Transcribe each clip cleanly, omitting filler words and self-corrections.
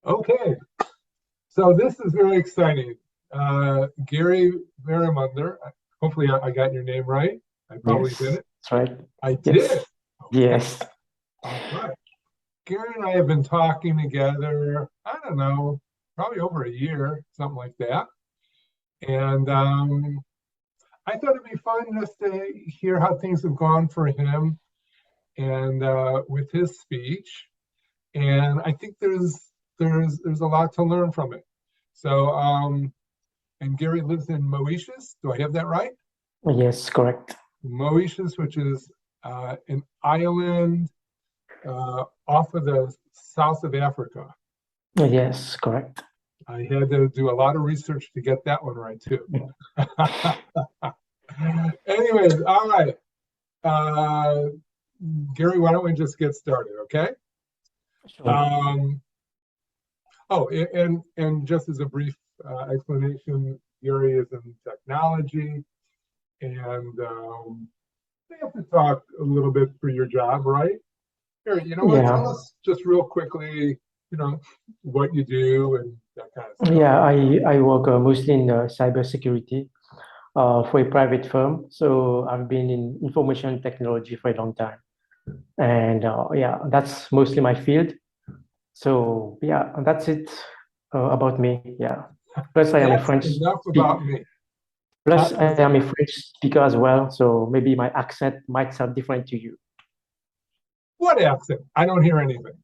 Okay, so this is very exciting. Gary Verimunder, hopefully I got your name right. I probably Yes, didn't. that's right. I did. Yes, Okay, yes, all right. Gary and I have been talking together, I don't know, probably over a year, something like that. And I thought it'd be fun just to hear how things have gone for him and with his speech. And I think there's a lot to learn from it. So and Gary lives in Mauritius. Do I have that right? yes, correct. Mauritius, which is an island off of the south of Africa. Yes, correct. I had to do a lot of research to get that one right too. Anyways, all right. Uh, Gary, why don't we just get started, okay? Sure. Um, oh, and just as a brief explanation, Gary is in technology, and we have to talk a little bit for your job, right? Gary, you know what? Tell Yeah, us just real quickly, what you do and that kind of stuff. yeah. I work mostly in cybersecurity for a private firm. So I've been in information technology for a long time, and yeah, that's mostly my field. So yeah, that's it about me. Yeah. Plus, I am a That's French enough speak. about me. Plus, I What's that? am a French speaker as well. So maybe my accent might sound different to you. What accent? I don't hear anything.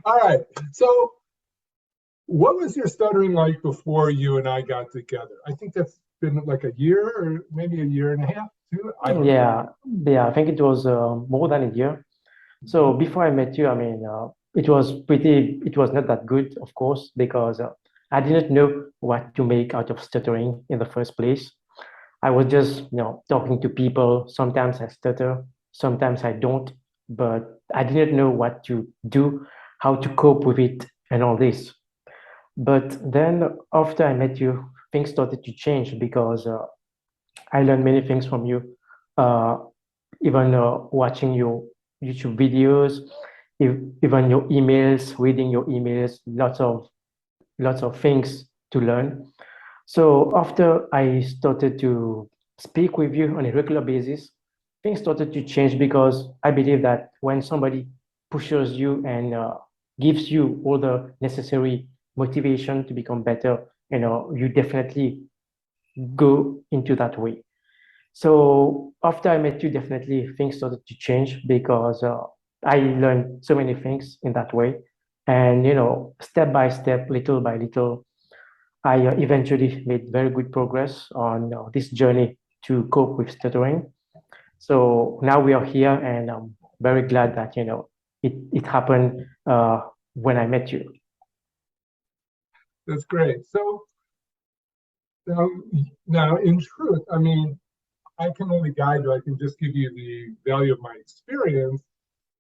All right. So, what was your stuttering like before you and I got together? I think that's been like a year or maybe a year and a half, too. I don't know. Yeah, yeah, I think it was more than a year. So Mhm. before I met you, I mean, it was not that good, of course, because I didn't know what to make out of stuttering in the first place. I was just, talking to people. Sometimes I stutter, sometimes I don't, but I didn't know what to do, how to cope with it, and all this. But then after I met you, things started to change because I learned many things from you. Uh, Even watching your YouTube videos, even your emails, reading your emails, lots of things to learn. So after I started to speak with you on a regular basis, things started to change because I believe that when somebody pushes you and gives you all the necessary motivation to become better, you definitely go into that way. So after I met you, definitely things started to change because I learned so many things in that way. And, step by step, little by little, I eventually made very good progress on this journey to cope with stuttering. So now we are here, and I'm very glad that, it happened when I met you. That's great. So, now, now, in truth, I mean, I can only guide you. I can just give you the value of my experience,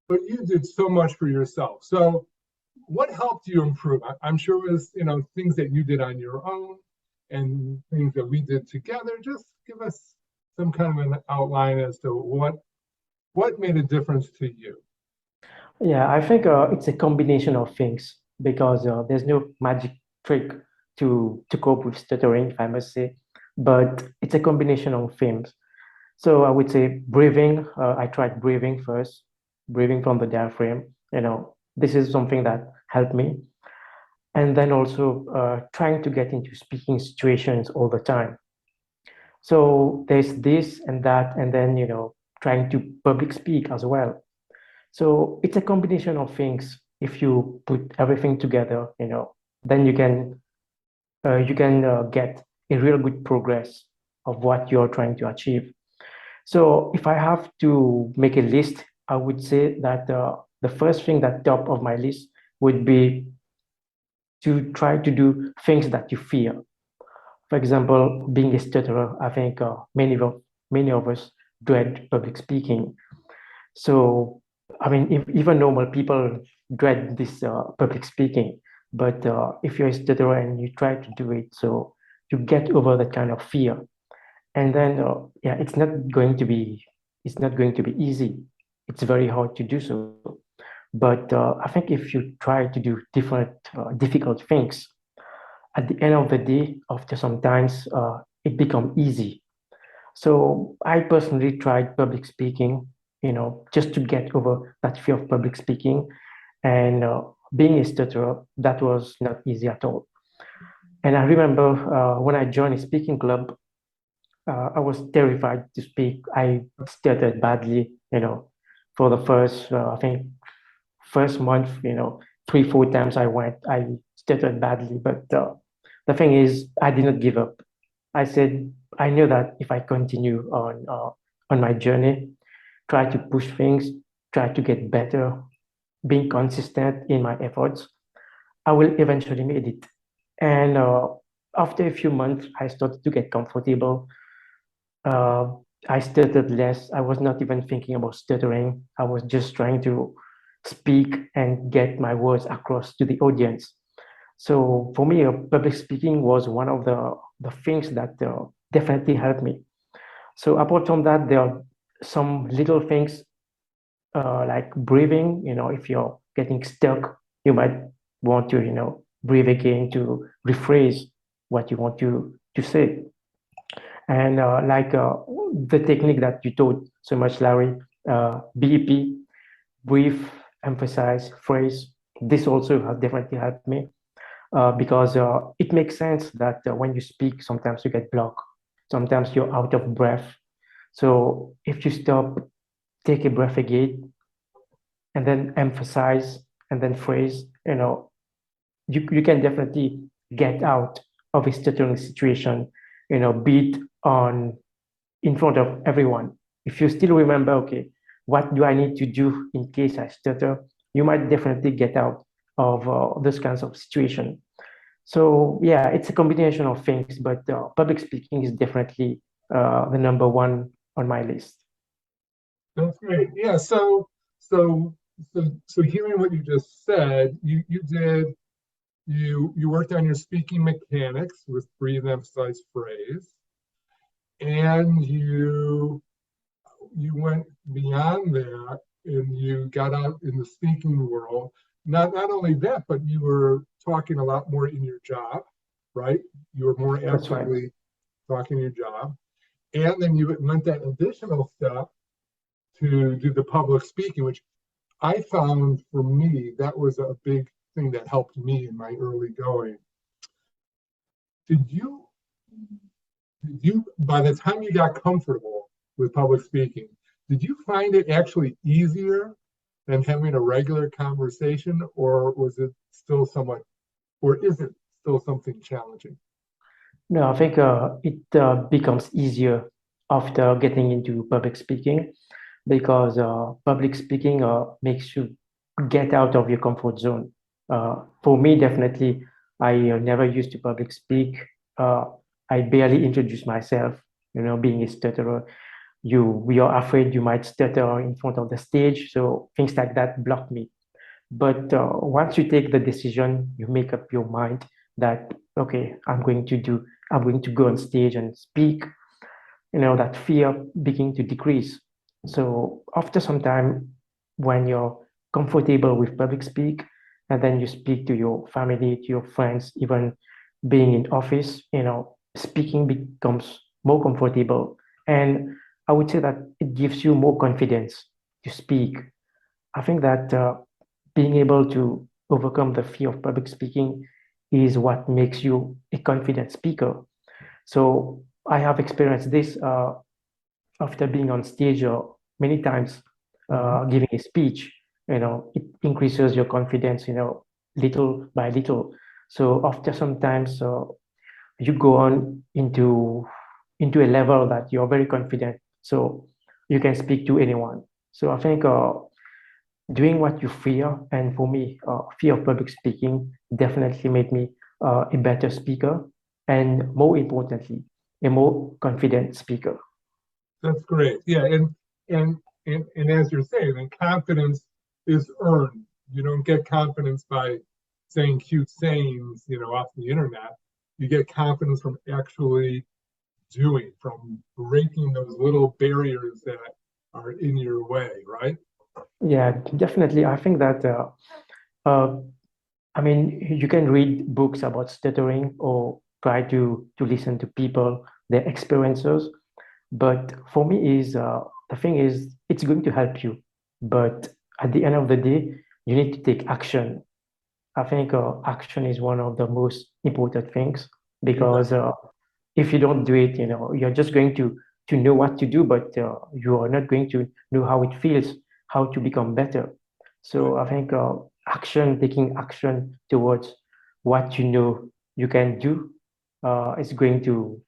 but you did so much for yourself. So, what helped you improve? I'm sure it was, things that you did on your own and things that we did together. Just give us some kind of an outline as to what made a difference to you. Yeah, I think it's a combination of things because there's no magic trick to cope with stuttering, if I must say, but it's a combination of things. So I would say breathing. I tried breathing first, breathing from the diaphragm. This is something that helped me, and then also trying to get into speaking situations all the time. So there's this and that, and then trying to public speak as well. So it's a combination of things. If you put everything together, then you can get a real good progress of what you're trying to achieve. So if I have to make a list, I would say that the first thing that top of my list would be to try to do things that you fear. For example, being a stutterer, I think many of us dread public speaking. So, I mean, even normal people dread this public speaking, but if you're a stutterer and you try to do it, so you get over that kind of fear, and then yeah, it's not going to be easy. It's very hard to do so, but But I think if you try to do different difficult things, at the end of the day, after sometimes it becomes easy. So I personally tried public speaking, just to get over that fear of public speaking. And being a stutterer, that was not easy at all. And I remember when I joined a speaking club, I was terrified to speak. I stuttered badly, for the first, I think, first month, 3, 4 times I went, I stuttered badly. But the thing is, I did not give up. I said, I knew that if I continue on my journey, try to push things, try to get better, being consistent in my efforts, I will eventually make it. And after a few months, I started to get comfortable. Uh, I stuttered less. I was not even thinking about stuttering. I was just trying to speak and get my words across to the audience. So for me, public speaking was one of the things that definitely helped me. So apart from that, there are some little things like breathing. If you're getting stuck, you might want to, breathe again to rephrase what you want to say. And like the technique that you taught so much, Larry, BEP, breathe, emphasize, phrase. This also has definitely helped me because it makes sense that when you speak, sometimes you get blocked, sometimes you're out of breath. So if you stop, take a breath again, and then emphasize and then phrase, you can definitely get out of a stuttering situation, be it on in front of everyone. If you still remember, okay, what do I need to do in case I stutter, you might definitely get out of those kinds of situation. So yeah, it's a combination of things, but public speaking is definitely the number one on my list. That's great. Yeah. So hearing what you just said, you worked on your speaking mechanics with breathe, emphasize, phrase, and you went beyond that and you got out in the speaking world. Not only that, but you were talking a lot more in your job, right? You were more That's right. actively talking in your job. And then you went that additional step to do the public speaking, which I found for me, that was a big thing that helped me in my early going. Did you, by the time you got comfortable with public speaking, did you find it actually easier than having a regular conversation, or was it still somewhat, or is it still something challenging? No, I think it becomes easier after getting into public speaking because public speaking makes you get out of your comfort zone. For me, definitely, I never used to public speak. Uh, I barely introduce myself, being a stutterer. We are afraid you might stutter in front of the stage. So things like that block me. But once you take the decision, you make up your mind that, okay, I'm going to go on stage and speak, that fear begin to decrease. So after some time, when you're comfortable with public speak, and then you speak to your family, to your friends, even being in office, speaking becomes more comfortable. And I would say that it gives you more confidence to speak. I think that being able to overcome the fear of public speaking is what makes you a confident speaker. So I have experienced this after being on stage many times, giving a speech. It increases your confidence, little by little. So after sometimes you go on into a level that you're very confident, so you can speak to anyone. So I think doing what you fear, and for me, fear of public speaking definitely made me a better speaker, and more importantly, a more confident speaker. That's great. Yeah, and as you're saying, and confidence is earned. You don't get confidence by saying cute sayings, off the internet. You get confidence from actually doing, from breaking those little barriers that are in your way, right? Yeah, definitely. I think that uh, I mean, you can read books about stuttering or try to listen to people, their experiences. But for me, is the thing is, it's going to help you. But at the end of the day, you need to take action. I think action is one of the most important things Amen. because if you don't do it, you're just going to know what to do, but you are not going to know how it feels, how to become better. Right. So I think taking action towards what you know you can do, is going to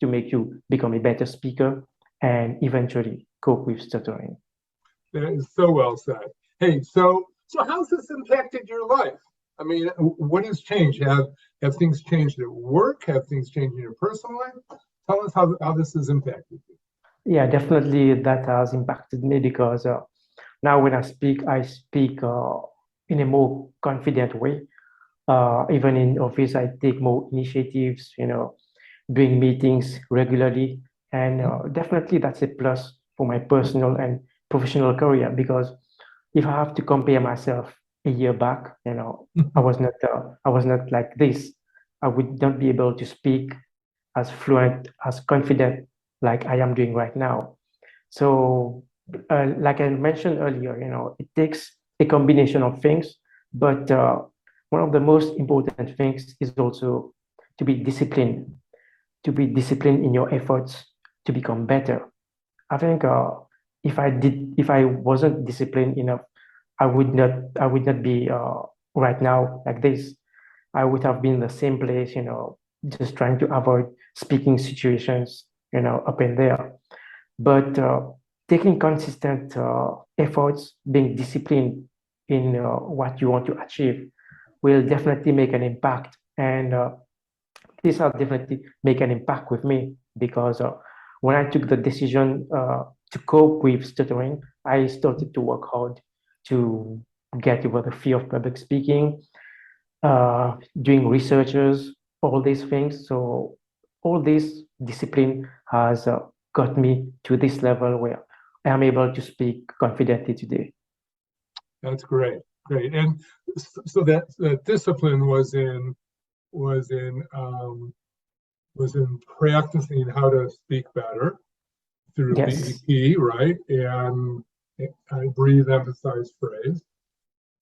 make you become a better speaker and eventually cope with stuttering. That is so well said. Hey, so how's this impacted your life? I mean, what has changed? Have things changed at work? Have things changed in your personal life? Tell us how this has impacted you. Yeah, definitely that has impacted me because now when I speak in a more confident way. Even in office, I take more initiatives, doing meetings regularly. And definitely that's a plus for my personal and professional career because if I have to compare myself a year back, I was not like this. I would not be able to speak as fluent, as confident like I am doing right now. So, like I mentioned earlier, it takes a combination of things, but one of the most important things is also to be disciplined, in your efforts to become better. I think if I wasn't disciplined enough, I would not be right now like this. I would have been in the same place, just trying to avoid speaking situations, up and there. But taking consistent efforts, being disciplined in what you want to achieve will definitely make an impact. And this has definitely make an impact with me because when I took the decision to cope with stuttering, I started to work hard to get over the fear of public speaking, doing researches, all these things. So all this discipline has got me to this level where I am able to speak confidently today. That's great, great. And so that discipline was in practicing how to speak better through Yes. BEP, right? And I breathe, emphasize, phrase,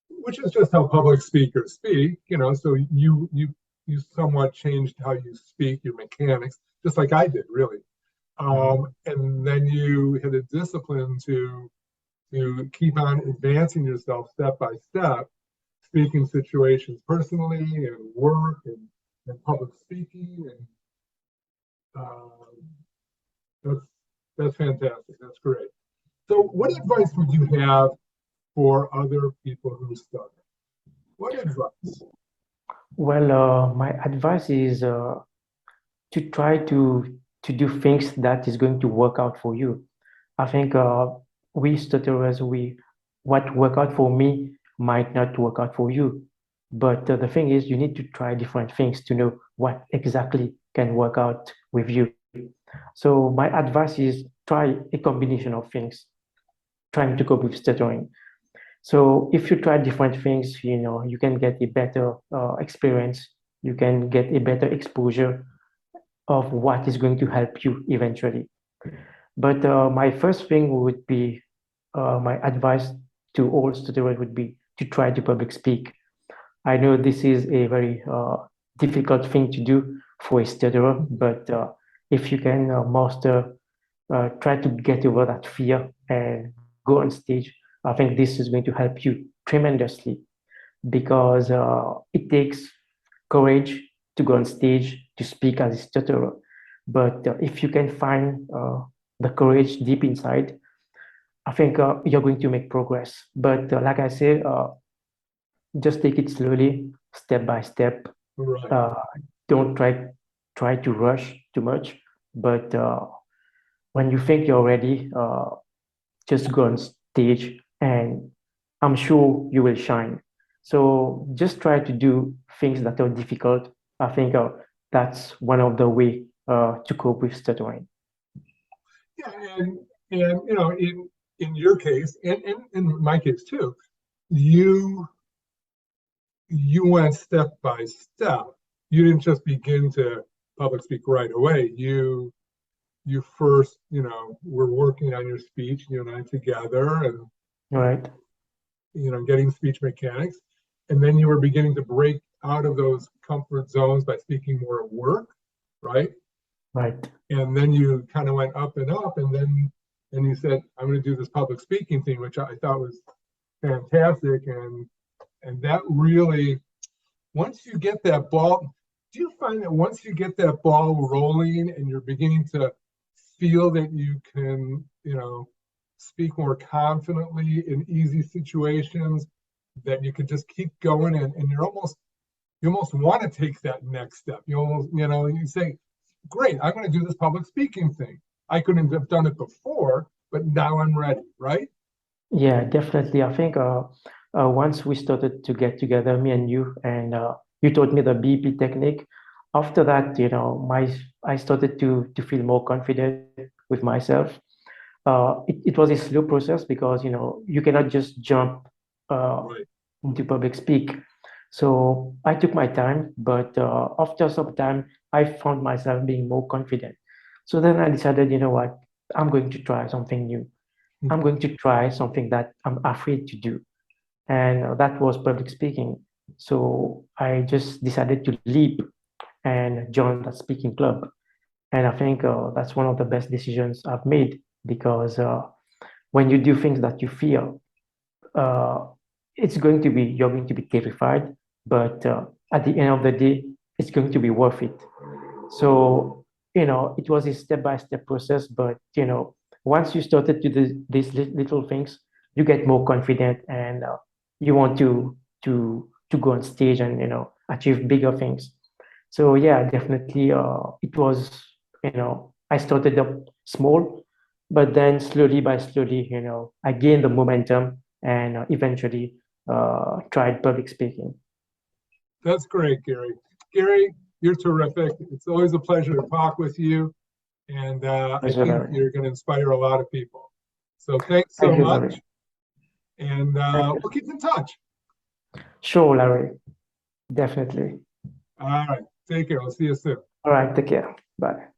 which is just how public speakers speak, so you somewhat changed how you speak, your mechanics, just like I did, really. Mhm. And then you had a discipline to keep on advancing yourself step by step, speaking situations personally and work and public speaking, and um, that's that's fantastic. That's great. So, what advice would you have for other people who stutter? What advice? Well, my advice is to try to do things that is going to work out for you. I think we stutterers, we what work out for me might not work out for you. But the thing is, you need to try different things to know what exactly can work out with you. So my advice is try a combination of things, trying to cope with stuttering. So if you try different things, you can get a better experience. You can get a better exposure of what is going to help you eventually. But my first thing would be my advice to all students would be to try to public speak. I know this is a very difficult thing to do for a stutterer, but if you can master, try to get over that fear and go on stage, I think this is going to help you tremendously because it takes courage to go on stage to speak as a stutterer. But if you can find the courage deep inside, I think you're going to make progress. But like I said, just take it slowly, step by step. Right. Uh, don't try to rush too much. But when you think you're ready, just go on stage, and I'm sure you will shine. So just try to do things that are difficult. I think that's one of the way to cope with stuttering. Yeah, and in your case, and in my case too, you went step by step. You didn't just begin to public speak right away. You first, were working on your speech, you and I together, and Right. getting speech mechanics, and then you were beginning to break out of those comfort zones by speaking more at work, right? Right. And then you kind of went up and up, and then you said, I'm going to do this public speaking thing, which I thought was fantastic. And that really, once you get that ball, do you find that once you get that ball rolling and you're beginning to feel that you can, speak more confidently in easy situations, that you could just keep going, and you almost want to take that next step. You almost, you say, great, I'm going to do this public speaking thing. I couldn't have done it before, but now I'm ready, right? Yeah, definitely. I think once we started to get together, me and you taught me the BP technique. After that, I started to feel more confident with myself. It was a slow process because you cannot just jump uh, Right. into public speak. So I took my time, but after some time, I found myself being more confident. So then I decided, you know what, I'm going to try something new. I'm going to try something that I'm afraid to do, and that was public speaking. So I just decided to leap and join that speaking club. And I think that's one of the best decisions I've made because when you do things that you fear, uh, you're going to be terrified, but at the end of the day, it's going to be worth it. So, it was a step-by-step process, but, once you started to do these little things, you get more confident and you want to go on stage and, achieve bigger things. So yeah, definitely, it was, I started up small, but then slowly by slowly, I gained the momentum and eventually tried public speaking. That's great, Gary. Gary, you're terrific. It's always a pleasure to talk with you. And I Pleasure, think Larry. you're going to inspire a lot of people. So thanks so Thank you, much. Larry. And Thank you. we'll keep in touch. Sure, Larry. Definitely. All right. Take care. We'll see you soon. All right. Take care. Bye.